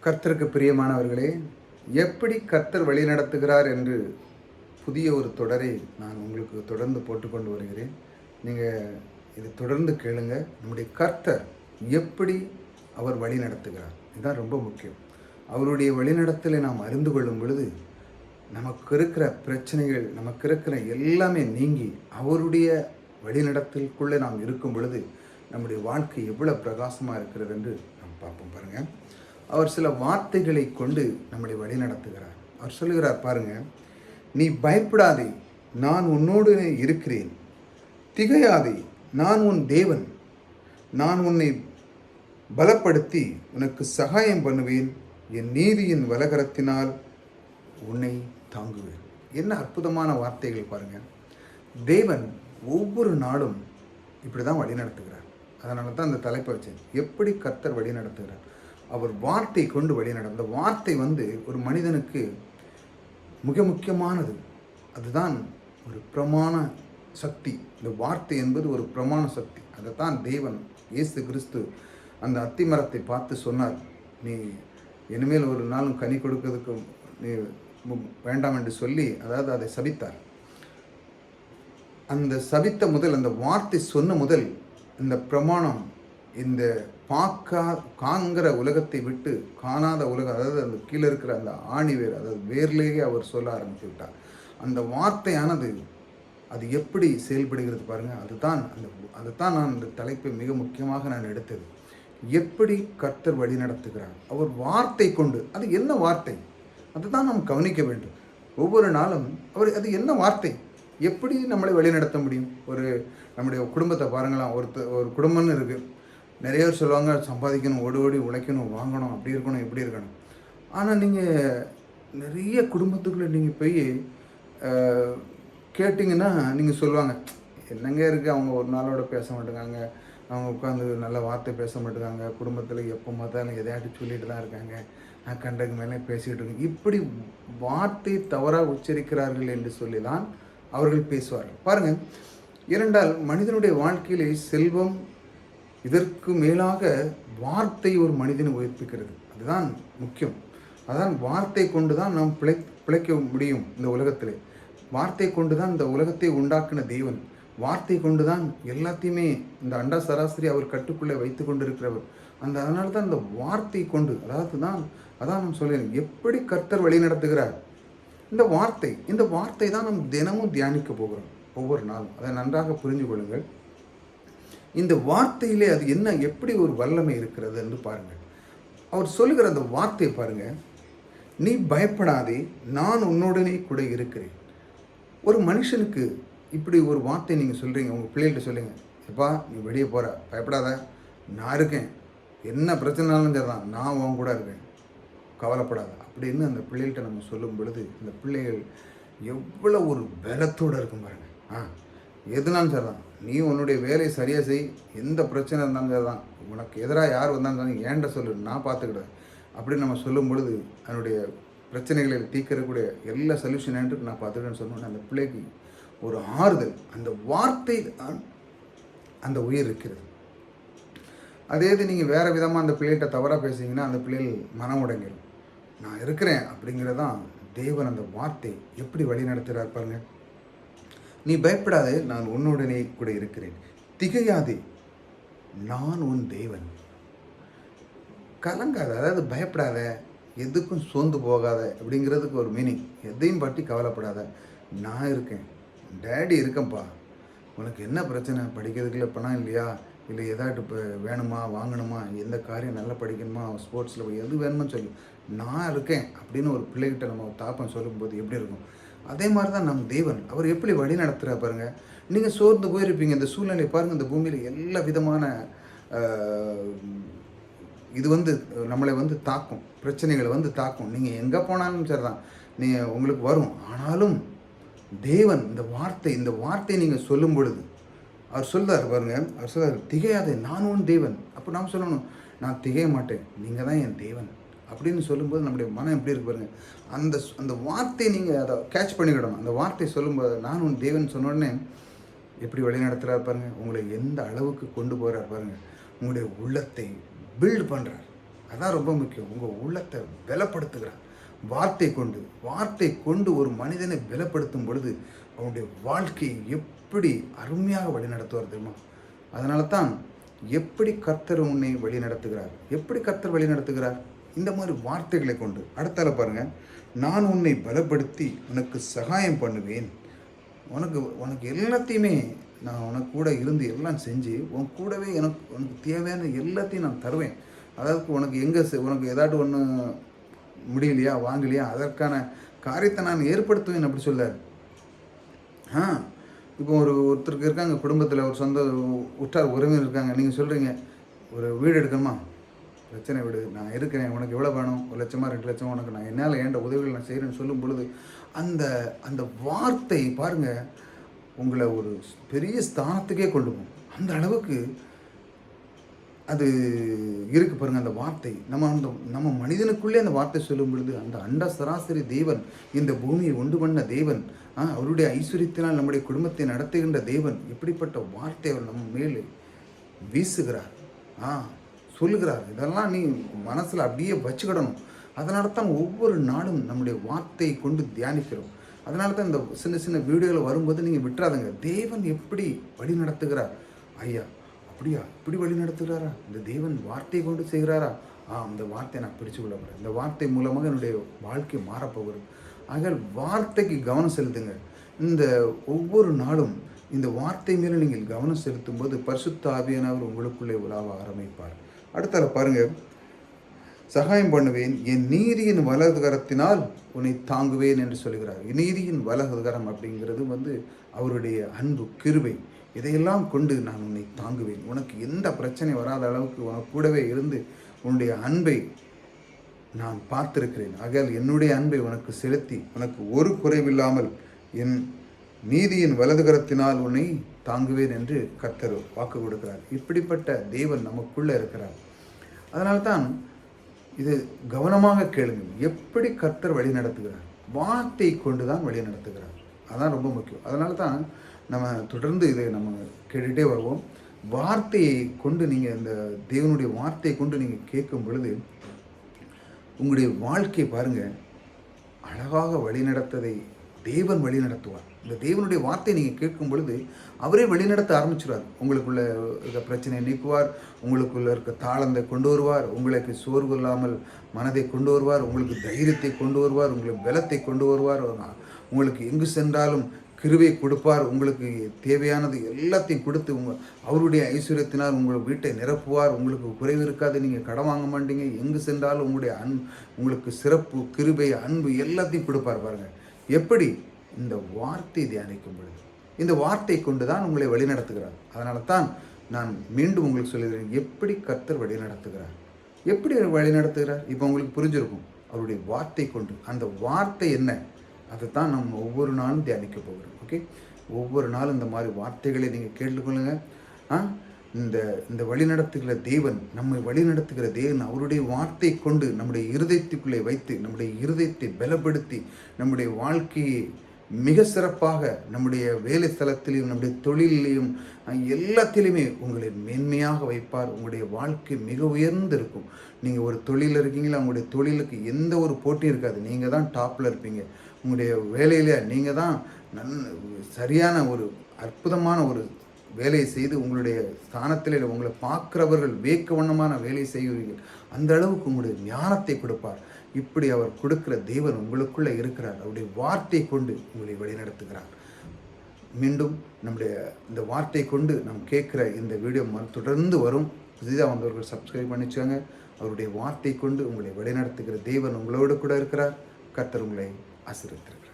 கர்த்தருக்கு பிரியமானவர்களே, எப்படி கர்த்தர் வழிநடத்துகிறார் என்று புதிய ஒரு தொடரை நான் உங்களுக்கு தொடர்ந்து போட்டுக்கொண்டு வருகிறேன். நீங்க இதை தொடர்ந்து கேளுங்க. நம்முடைய கர்த்தர் எப்படி அவர் வழிநடத்துகிறார்? இதுதான் ரொம்ப முக்கியம். அவருடைய வழிநடத்தலை நாம் அறிந்து கொள்ளும் பொழுது, நமக்கு இருக்கிற பிரச்சனைகள், நமக்கு இருக்கிற எல்லாமே நீங்கி, அவருடைய வழிநடத்தலுக்குள்ளே நாம் இருக்கும் பொழுது, நம்முடைய வாழ்க்கை எவ்வளவு பிரகாசமாக இருக்கிறது என்று நாம் பார்ப்போம். பாருங்க, அவர் சில வார்த்தைகளை கொண்டு நம்மளை வழி நடத்துகிறார். அவர் சொல்லுகிறார் பாருங்க, நீ பயப்படாதே, நான் உன்னோடு இருக்கிறேன். திகையாதே, நான் உன் தேவன். நான் உன்னை பலப்படுத்தி உனக்கு சகாயம் பண்ணுவேன். என் நீதியின் வலகரத்தினால் உன்னை தாங்குவேன். என்ன அற்புதமான வார்த்தைகள் பாருங்க. தேவன் ஒவ்வொரு நாளும் இப்படி தான் வழி நடத்துகிறார். அதனால தான் அந்த தலைப்பை வச்சேன், எப்படி கர்த்தர் வழி நடத்துகிறார். அவர் வார்த்தை கொண்டு வழி நடந்த வார்த்தை ஒரு மனிதனுக்கு மிக முக்கியமானது. அதுதான் ஒரு பிரமாண சக்தி. இந்த வார்த்தை என்பது ஒரு பிரமாண சக்தி. அதைத்தான் தேவன் இயேசு கிறிஸ்து அந்த அத்திமரத்தை பார்த்து சொன்னார், நீ இனிமேல் ஒரு நாளும் கனி கொடுக்கிறதுக்கு நீ வேண்டாம் என்று சொல்லி, அதாவது அதை சபித்தார். அந்த சபித்த முதல், அந்த வார்த்தை சொன்ன முதல், இந்த பிரமாணம் இந்த காங்கிற உலகத்தை விட்டு காணாத உலகம், அதாவது அந்த கீழே இருக்கிற அந்த ஆணிவேர், அதாவது வேர்லேயே அவர் சொல்ல ஆரம்பித்து விட்டார். அந்த வார்த்தையானது அது எப்படி செயல்படுகிறது பாருங்க. அதுதான் நான் இந்த தலைப்பை மிக முக்கியமாக நான் எடுத்தது. எப்படி கர்த்தர் வழி நடத்துகிறார் அவர் வார்த்தை கொண்டு. அது என்ன வார்த்தை, அதுதான் நாம் கவனிக்க வேண்டும். ஒவ்வொரு நாளும் அது என்ன வார்த்தை, எப்படி நம்மளை வழி நடத்த முடியும். நம்முடைய குடும்பத்தை பாருங்களாம். ஒரு குடும்பம்னு இருக்குது. நிறைய பேர் சொல்லுவாங்க, சம்பாதிக்கணும், ஓடி ஓடி உழைக்கணும், வாங்கணும், அப்படி இருக்கணும், இப்படி இருக்கணும். ஆனால் நீங்கள் நிறைய குடும்பத்துக்குள்ளே நீங்கள் போய் கேட்டிங்கன்னா நீங்கள் சொல்லுவாங்க, என்னங்க இருக்குது, அவங்க ஒரு நாளோட பேச மாட்டேங்காங்க, அவங்க உட்காந்து நல்ல வார்த்தை பேச மாட்டேங்காங்க, குடும்பத்தில் எப்போ பார்த்தாலும் எதையாட்டி சொல்லிட்டு தான் இருக்காங்க, நான் கண்டக்கு மேலே பேசிகிட்டு இருக்கேன். இப்படி வார்த்தை தவறாக உச்சரிக்கிறார்கள் என்று சொல்லி தான் அவர்கள் பேசுவார்கள். பாருங்கள், இரண்டால் மனிதனுடைய வாழ்க்கையிலே செல்வம், இதற்கு மேலாக வார்த்தை ஒரு மனிதனை உயர்த்துகிறது. அதுதான் முக்கியம். அதான் வார்த்தை கொண்டு தான் நாம் பிழைக்க முடியும். இந்த உலகத்திலே வார்த்தை கொண்டு தான் இந்த உலகத்தை உண்டாக்கின தேவன், வார்த்தை கொண்டு தான் எல்லாத்தையுமே இந்த அண்டா சராசரி அவர் கட்டுக்குள்ளே வைத்து கொண்டு இருக்கிறவர். அதனால தான் இந்த வார்த்தை கொண்டு, அதான் நான் சொல்கிறேன், எப்படி கர்த்தர் வழி நடத்துகிறார். இந்த வார்த்தை தான் நாம் தினமும் தியானிக்க போகிறோம் ஒவ்வொரு நாளும். அதை நன்றாக புரிஞ்சு கொள்ளுங்கள். இந்த வார்த்தையிலே அது என்ன, எப்படி ஒரு வல்லமை இருக்கிறது என்று பாருங்கள். அவர் சொல்லுகிற அந்த வார்த்தை பாருங்க, நீ பயப்படாதே, நான் உன்னுடனே கூட இருக்கிறேன். ஒரு மனுஷனுக்கு இப்படி ஒரு வார்த்தை நீங்கள் சொல்கிறீங்க, உங்கள் பிள்ளைகிட்ட சொல்லுங்க, எப்பா நீ வெளியே போகிற, பயப்படாத, நான் இருக்கேன், என்ன பிரச்சனைனாலும் சரிதான், நான் உன் கூட இருக்கேன், கவலைப்படாத அப்படின்னு அந்த பிள்ளைகள்கிட்ட நம்ம சொல்லும் பொழுது, அந்த பிள்ளைகள் எவ்வளோ ஒரு பலத்தோடு இருக்கும் பாருங்கள். எதுனாலும் சரிதான், நீ உன்னுடைய வேலையை சரியாக செய், எந்த பிரச்சனை இருந்தாலும் சரிதான், உனக்கு எதிராக யார் வந்தாலும் ஏன்ட சொல்லு, நான் பார்த்துக்கிட்டேன் அப்படின்னு நம்ம சொல்லும் பொழுது, அதனுடைய பிரச்சனைகளை தீர்க்கக்கூடிய எல்லா சொல்யூஷன் என்று நான் பார்த்துக்கிட்டேன்னு சொன்னோன்னே அந்த பிள்ளைக்கு ஒரு ஆறுதல். அந்த வார்த்தை தான் அந்த உயிர் இருக்கிறது. அதே இது நீங்கள் வேறு விதமாக அந்த பிள்ளைகிட்ட தவறாக பேசுனீங்கன்னா அந்த பிள்ளைகள் மனம் உடைஞ்சிடும். நான் இருக்கிறேன் அப்படிங்கிறதான் தேவன் அந்த வார்த்தை எப்படி வழி நடத்துகிறார் பாருங்க. நீ பயப்படாதே, நான் உன்னுடனே கூட இருக்கிறேன். திகையாதே, நான் உன் தேவன். கலங்காத, அதாவது பயப்படாத, எதுக்கும் சோர்ந்து போகாத அப்படிங்கிறதுக்கு ஒரு மீனிங். எதையும் பற்றி கவலைப்படாத, நான் இருக்கேன், டேடி இருக்கேன்ப்பா. உனக்கு என்ன பிரச்சனை, படிக்கிறதுக்குள்ள பணம் இல்லையா, இல்லை ஏதாட்டு இப்போ வேணுமா, வாங்கணுமா, எந்த காரியம் நல்லா படிக்கணுமா, ஸ்போர்ட்ஸில் போய் எது வேணும்னு சொல்லி நான் இருக்கேன் அப்படின்னு ஒரு பிள்ளைகிட்ட நம்ம தாப்பம் சொல்லும்போது எப்படி இருக்கும். அதே மாதிரி தான் நம் தேவன், அவர் எப்படி வழி நடத்துகிறா பாருங்கள். நீங்கள் சோர்ந்து போயிருப்பீங்க, இந்த சூழ்நிலை பாருங்கள், இந்த பூமியில் எல்லா விதமான இது நம்மளை தாக்கும், பிரச்சனைகளை தாக்கும். நீங்கள் எங்கே போனாலும் சரி தான், நீங்கள் உங்களுக்கு வரும். ஆனாலும் தேவன் இந்த வார்த்தை நீங்கள் சொல்லும் பொழுது அவர் சொல்கிறார் பாருங்க. அவர் சொல்கிறார், திகையாதே, நான் உன் தேவன். அப்போ நாம் சொல்லணும், நான் திகைய மாட்டேன், நீங்கள் தான் என் தேவன் அப்படின்னு சொல்லும்போது நம்முடைய மனம் எப்படி இருக்கு பாருங்க. அந்த வார்த்தையை நீங்கள் அதை கேட்ச் பண்ணிக்கிடணும். அந்த வார்த்தை சொல்லும்போது, நான் உன் தேவன் சொன்ன உடனே எப்படி வழி நடத்துகிறார் பாருங்கள். உங்களை எந்த அளவுக்கு கொண்டு போகிறார் பாருங்கள். உங்களுடைய உள்ளத்தை பில்ட் பண்ணுறார். அதான் ரொம்ப முக்கியம். உங்கள் உள்ளத்தை பலப்படுத்துகிறார் வார்த்தை கொண்டு ஒரு மனிதனை பலப்படுத்தும் பொழுது அவனுடைய வாழ்க்கையை எப்படி அருமையாக வழி நடத்துவார் தெரியுமா? அதனால தான் எப்படி கர்த்தர் உன்னை வழி நடத்துகிறார், எப்படி கர்த்தர் வழி நடத்துகிறார், இந்த மாதிரி வார்த்தைகளை கொண்டு. அடுத்தால பாருங்க, நான் உன்னை பலப்படுத்தி உனக்கு சகாயம் பண்ணுவேன், உனக்கு எல்லாத்தையுமே நான் உனக்கு கூட இருந்து எல்லாம் செஞ்சு உன் கூடவே உனக்கு தேவையான எல்லாத்தையும் நான் தருவேன். அதாவது உனக்கு ஏதாட்டு ஒன்று முடியலையா, வாங்கலையா, அதற்கான காரியத்தை நான் ஏற்படுத்துவேன் அப்படி சொல்லார். இப்போ ஒருத்தருக்கு இருக்காங்க குடும்பத்தில், ஒரு சொந்த உற்றார் உறவினர் இருக்காங்க. நீங்கள் சொல்கிறீங்க ஒரு வீடு எடுக்கணுமா, பிரச்சனை விடு, நான் இருக்கிறேன், உனக்கு எவ்வளோ வேணும், 1 லட்சமா 2 லட்சம், உனக்கு நான் என்னால் ஏண்ட உதவிகள் நான் செய்கிறேன்னு சொல்லும் பொழுது அந்த வார்த்தை பாருங்கள் உங்களை ஒரு பெரிய ஸ்தானத்துக்கே கொண்டு போகும். அந்த அளவுக்கு அது இருக்கு பாருங்கள் அந்த வார்த்தை. நம்ம மனிதனுக்குள்ளே அந்த வார்த்தை சொல்லும் பொழுது அந்த அண்ட சராசரி தேவன், இந்த பூமியை உண்டு பண்ண தேவன், அவருடைய ஐஸ்வர்யத்தினால் நம்முடைய குடும்பத்தை நடத்துகின்ற தேவன், இப்படிப்பட்ட வார்த்தை அவர் நம்ம மேலே வீசுகிறார், சொல்லுகிறார். இதெல்லாம் நீ மனசில் அப்படியே வச்சுக்கிடணும். அதனால தான் ஒவ்வொரு நாளும் நம்முடைய வார்த்தையை கொண்டு தியானிக்கிறோம். அதனால தான் இந்த சின்ன சின்ன வீடியோவில் வரும்போது நீங்கள் விட்டுறாதுங்க. தேவன் எப்படி வழி நடத்துகிறார், ஐயா அப்படியா இப்படி வழி நடத்துகிறாரா, இந்த தேவன் வார்த்தையை கொண்டு செய்கிறாரா, அந்த வார்த்தையை நான் பிடிச்சு கொள்ள போகிறேன், இந்த வார்த்தை மூலமாக என்னுடைய வாழ்க்கை மாறப்போகிறது. ஆக வார்த்தைக்கு கவனம் செலுத்துங்க. இந்த ஒவ்வொரு நாளும் இந்த வார்த்தை மேலே நீங்கள் கவனம் செலுத்தும் போது பரிசுத்த ஆவியானவர் உங்களுக்குள்ளே உலாவ ஆரம்பிப்பார். அடுத்தால பாருங்க, சகாயம் பண்ணுவேன், என் நீதியின் வலது கரத்தினால் உன்னை தாங்குவேன் என்று சொல்கிறார். நீதியின் வலது கரம் அப்படிங்கிறது அவருடைய அன்பு, கிருபை, இதையெல்லாம் கொண்டு நான் உன்னை தாங்குவேன். உனக்கு எந்த பிரச்சனை வராத அளவுக்கு உனக்கு கூடவே இருந்து உன்னுடைய அன்பை நான் பார்த்திருக்கிறேன். ஆகையால் என்னுடைய அன்பை உனக்கு செலுத்தி உனக்கு ஒரு குறைவில்லாமல் என் நீதியின் வலதுகரத்தினால் உன்னை தாங்குவேன் என்று கர்த்தர் வாக்கு கொடுக்கிறார். இப்படிப்பட்ட தேவன் நமக்குள்ளே இருக்கிறார். அதனால்தான் இது கவனமாக கேளுங்கள். எப்படி கர்த்தர் வழி நடத்துகிறார், வார்த்தை கொண்டு தான் வழி நடத்துகிறார். அதான் ரொம்ப முக்கியம். அதனால தான் நம்ம தொடர்ந்து இதை நம்ம கேட்டுகிட்டே வருவோம். வார்த்தையை கொண்டு நீங்கள் இந்த தேவனுடைய வார்த்தையை கொண்டு நீங்கள் கேட்கும் பொழுது உங்களுடைய வாழ்க்கை பாருங்கள் அழகாக வழிநடத்ததை தேவன் வழி நடத்துவார். இந்த தேவனுடைய வார்த்தையை நீங்கள் கேட்கும் பொழுது அவரே வழிநடத்த ஆரம்பிச்சிடுவார். உங்களுக்குள்ள இருக்க பிரச்சனையை நீக்குவார், உங்களுக்குள்ள இருக்க தாளந்தை கொண்டு வருவார், உங்களுக்கு சோர்வு இல்லாமல் மனதை கொண்டு வருவார், உங்களுக்கு தைரியத்தை கொண்டு வருவார், உங்களுக்கு பலத்தை கொண்டு வருவார், உங்களுக்கு எங்கு சென்றாலும் கிருபை கொடுப்பார், உங்களுக்கு தேவையானது எல்லாத்தையும் கொடுத்து அவருடைய ஐஸ்வர்யத்தினால் உங்கள் வீட்டை நிரப்புவார். உங்களுக்கு குறைவு இருக்காது, நீங்கள் கடன் வாங்க மாட்டீங்க, எங்கு சென்றாலும் உங்களுக்கு சிறப்பு, கிருபை, அன்பு எல்லாத்தையும் கொடுப்பார். பாருங்கள் எப்படி இந்த வார்த்தை தியானிக்கும் பொழுது இந்த வார்த்தை கொண்டு தான் உங்களை வழி நடத்துகிறார். அதனால தான் நான் மீண்டும் உங்களுக்கு சொல்லுகிறேன், எப்படி கர்த்தர் வழி நடத்துகிறார், எப்படி வழி நடத்துகிறார். இப்போ உங்களுக்கு புரிஞ்சிருக்கும். அவருடைய வார்த்தை கொண்டு, அந்த வார்த்தை என்ன, அதைத்தான் நம்ம ஒவ்வொரு நாளும் தியானிக்க போகிறோம். ஓகே, ஒவ்வொரு நாளும் இந்த மாதிரி வார்த்தைகளை நீங்கள் கேட்டுக்கொள்ளுங்க. இந்த வழி நடத்துகிற தேவன், நம்மை வழி நடத்துகிற தேவன் அவருடைய வார்த்தை கொண்டு நம்முடைய இருதயத்துக்குள்ளே வைத்து நம்முடைய இருதயத்தை பலப்படுத்தி நம்முடைய வாழ்க்கையை மிக சிறப்பாக நம்முடைய வேலை ஸ்தலத்திலையும் நம்முடைய தொழிலையும் எல்லாத்திலையுமே உங்களை மேன்மையாக வைப்பார். உங்களுடைய வாழ்க்கை மிக உயர்ந்து இருக்கும். நீங்கள் ஒரு தொழிலில் இருக்கீங்களா, உங்களுடைய தொழிலுக்கு எந்த ஒரு போட்டியும் இருக்காது, நீங்கள் தான் டாப்பில் இருப்பீங்க. உங்களுடைய வேலையில் நீங்கள் தான் சரியான ஒரு அற்புதமான ஒரு வேலையை செய்து உங்களுடைய ஸ்தானத்தில் உங்களை பார்க்குறவர்கள் வேக்க வண்ணமான வேலையை செய்வீர்கள். அந்த அளவுக்கு உங்களுடைய ஞானத்தை கொடுப்பார். இப்படி அவர் கொடுக்கிற தேவன் உங்களுக்குள்ளே இருக்கிறார். அவருடைய வார்த்தை கொண்டு உங்களை வழிநடத்துகிறார். மீண்டும் நம்முடைய இந்த வார்த்தை கொண்டு நாம் கேட்குற இந்த வீடியோ தொடர்ந்து வரும். புதிதாக வந்தவர்கள் சப்ஸ்கிரைப் பண்ணிச்சாங்க. அவருடைய வார்த்தை கொண்டு உங்களை வழிநடத்துகிற தேவன் உங்களோடு கூட இருக்கிறார். கர்த்தர் உங்களை ஆசீர்வதிக்கிறார்.